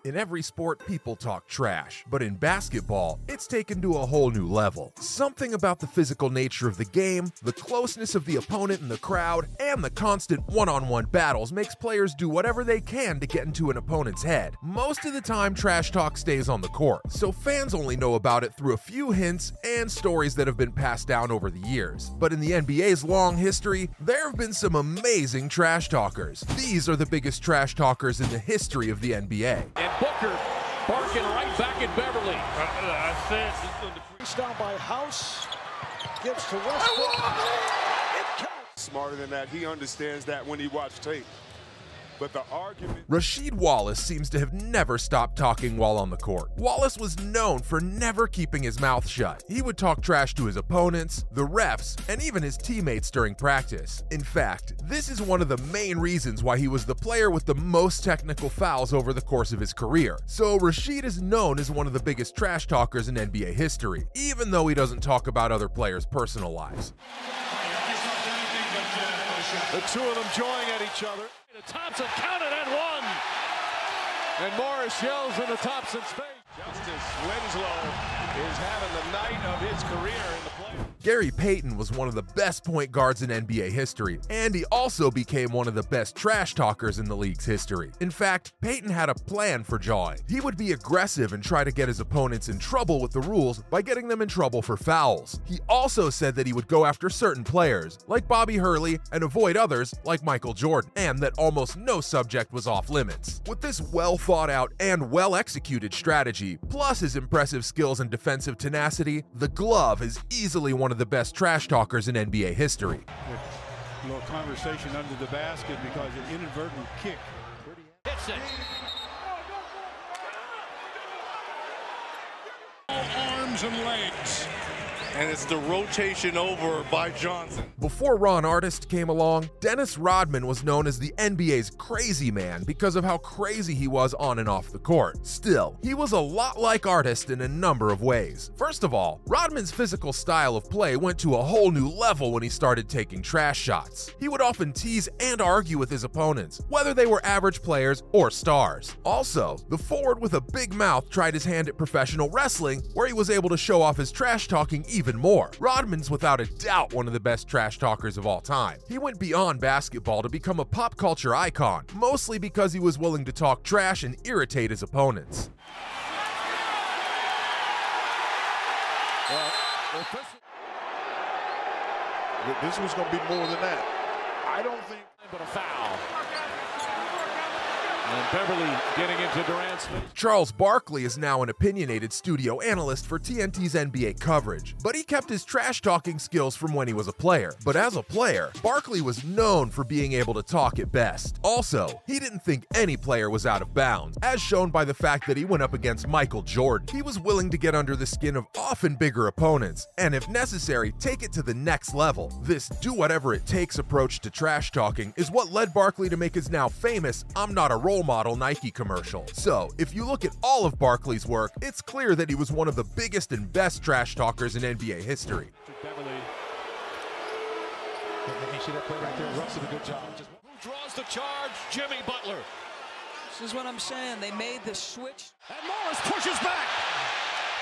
In every sport, people talk trash, but in basketball, it's taken to a whole new level. Something about the physical nature of the game, the closeness of the opponent and the crowd, and the constant one-on-one battles makes players do whatever they can to get into an opponent's head. Most of the time, trash talk stays on the court, so fans only know about it through a few hints and stories that have been passed down over the years. But in the NBA's long history, there have been some amazing trash talkers. These are the biggest trash talkers in the history of the NBA. And Booker barking right back at Beverly. He's down by House. Gives to Westbrook. It counts. Smarter than that. He understands that when he watched tape. But the argument... Rasheed Wallace seems to have never stopped talking while on the court. Wallace was known for never keeping his mouth shut. He would talk trash to his opponents, the refs, and even his teammates during practice. In fact, this is one of the main reasons why he was the player with the most technical fouls over the course of his career. So Rasheed is known as one of the biggest trash talkers in NBA history, even though he doesn't talk about other players' personal lives. The two of them jawing at each other. Thompson counted and one. And Morris yells into Thompson's face. Justice Winslow is having the night of his career in the play. Gary Payton was one of the best point guards in NBA history, and he also became one of the best trash talkers in the league's history. In fact, Payton had a plan for jawing. He would be aggressive and try to get his opponents in trouble with the rules by getting them in trouble for fouls. He also said that he would go after certain players, like Bobby Hurley, and avoid others, like Michael Jordan, and that almost no subject was off limits. With this well-thought-out and well-executed strategy, plus his impressive skills and defensive tenacity, the Glove is easily one of the best trash talkers in NBA history. A little conversation under the basket because an inadvertent kick. Hits it. Arms and legs. And it's the rotation over by Johnson. Before Ron Artest came along, Dennis Rodman was known as the NBA's crazy man because of how crazy he was on and off the court. Still, he was a lot like Artest in a number of ways. First of all, Rodman's physical style of play went to a whole new level when he started taking trash shots. He would often tease and argue with his opponents, whether they were average players or stars. Also, the forward with a big mouth tried his hand at professional wrestling, where he was able to show off his trash talking even more. Rodman's without a doubt one of the best trash talkers of all time. He went beyond basketball to become a pop culture icon, mostly because he was willing to talk trash and irritate his opponents. This was going to be more than that. I don't think. But a foul. And Beverly getting into Durant's face. Charles Barkley is now an opinionated studio analyst for TNT's NBA coverage, but he kept his trash-talking skills from when he was a player. But as a player, Barkley was known for being able to talk at best. Also, he didn't think any player was out of bounds, as shown by the fact that he went up against Michael Jordan. He was willing to get under the skin of often bigger opponents, and if necessary, take it to the next level. This do-whatever-it-takes approach to trash-talking is what led Barkley to make his now famous "I'm not a role model" Nike commercial. So, if you look at all of Barkley's work, it's clear that he was one of the biggest and best trash talkers in NBA history. Beverly. You see that play right there? Russ did a good job. Who draws the charge? Jimmy Butler. This is what I'm saying. They made the switch. And Morris pushes back.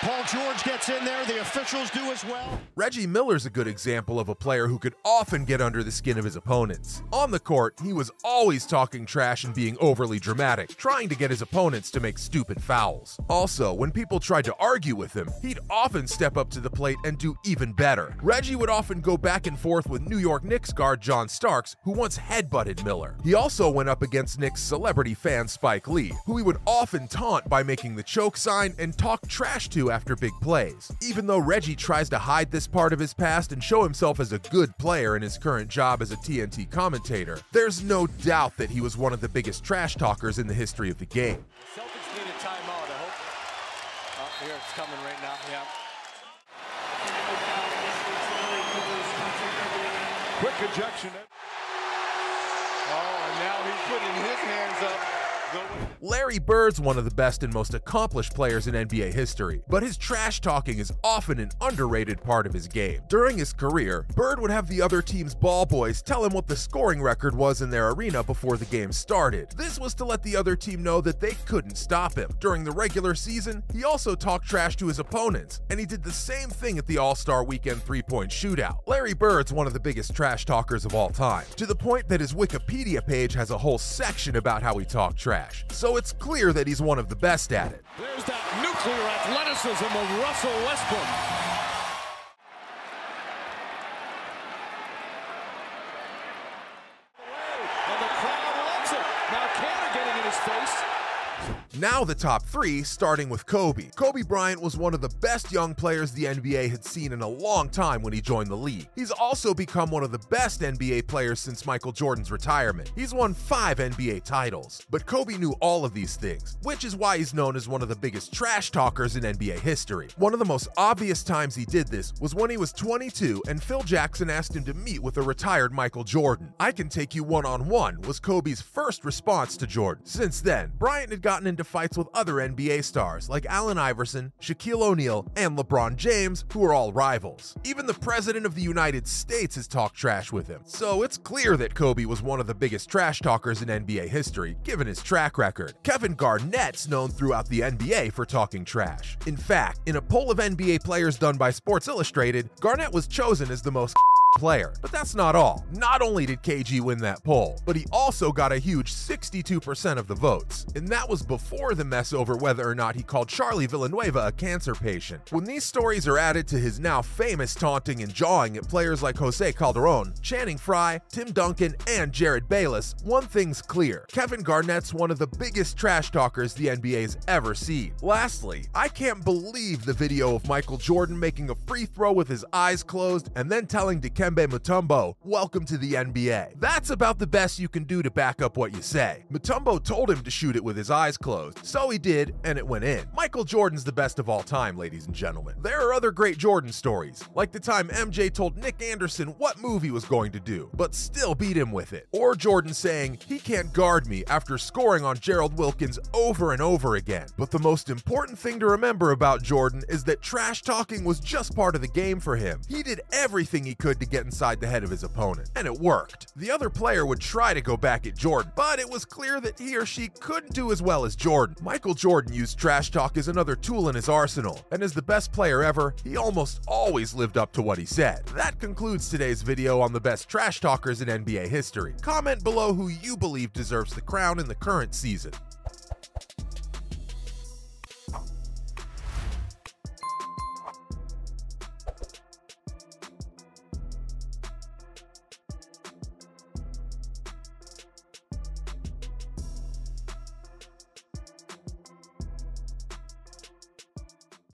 Paul George gets in there. The officials do as well. Reggie Miller's a good example of a player who could often get under the skin of his opponents. On the court, he was always talking trash and being overly dramatic, trying to get his opponents to make stupid fouls. Also, when people tried to argue with him, he'd often step up to the plate and do even better. Reggie would often go back and forth with New York Knicks guard John Starks, who once headbutted Miller. He also went up against Knicks celebrity fan Spike Lee, who he would often taunt by making the choke sign and talk trash to after big plays. Even though Reggie tries to hide this part of his past and show himself as a good player in his current job as a TNT commentator, there's no doubt that he was one of the biggest trash talkers in the history of the game. Celtics need a timeout, I hope. Oh, here it's coming right now, yeah. Quick ejection. Oh, and now he's putting his hands up. Larry Bird's one of the best and most accomplished players in NBA history, but his trash talking is often an underrated part of his game. During his career, Bird would have the other team's ball boys tell him what the scoring record was in their arena before the game started. This was to let the other team know that they couldn't stop him. During the regular season, he also talked trash to his opponents, and he did the same thing at the All-Star Weekend three-point shootout. Larry Bird's one of the biggest trash talkers of all time, to the point that his Wikipedia page has a whole section about how he talked trash. So it's clear that he's one of the best at it. There's that nuclear athleticism of Russell Westbrook. And the crowd loves it. Now Canner getting in his face. Now the top three, starting with Kobe. Kobe Bryant was one of the best young players the NBA had seen in a long time when he joined the league. He's also become one of the best NBA players since Michael Jordan's retirement. He's won 5 NBA titles. But Kobe knew all of these things, which is why he's known as one of the biggest trash talkers in NBA history. One of the most obvious times he did this was when he was 22 and Phil Jackson asked him to meet with a retired Michael Jordan. "I can take you one-on-one" was Kobe's first response to Jordan. Since then, Bryant had gotten into fights with other NBA stars like Allen Iverson, Shaquille O'Neal, and LeBron James, who are all rivals. Even the President of the United States has talked trash with him. So it's clear that Kobe was one of the biggest trash talkers in NBA history, given his track record. Kevin Garnett's known throughout the NBA for talking trash. In fact, in a poll of NBA players done by Sports Illustrated, Garnett was chosen as the most player. But that's not all. Not only did KG win that poll, but he also got a huge 62% of the votes. And that was before the mess over whether or not he called Charlie Villanueva a cancer patient. When these stories are added to his now famous taunting and jawing at players like Jose Calderon, Channing Frye, Tim Duncan, and Jared Bayless, one thing's clear: Kevin Garnett's one of the biggest trash talkers the NBA's ever seen. Lastly, I can't believe the video of Michael Jordan making a free throw with his eyes closed and then telling Dikembe Mutombo, "Welcome to the NBA." That's about the best you can do to back up what you say. Mutombo told him to shoot it with his eyes closed, so he did, and it went in. Michael Jordan's the best of all time, ladies and gentlemen. There are other great Jordan stories, like the time MJ told Nick Anderson what move he was going to do, but still beat him with it. Or Jordan saying, "He can't guard me," after scoring on Gerald Wilkins over and over again. But the most important thing to remember about Jordan is that trash talking was just part of the game for him. He did everything he could to get inside the head of his opponent, and it worked. The other player would try to go back at Jordan, but it was clear that he or she couldn't do as well as Jordan. Michael Jordan used trash talk as another tool in his arsenal, and as the best player ever, he almost always lived up to what he said. That concludes today's video on the best trash talkers in NBA history. Comment below who you believe deserves the crown in the current season.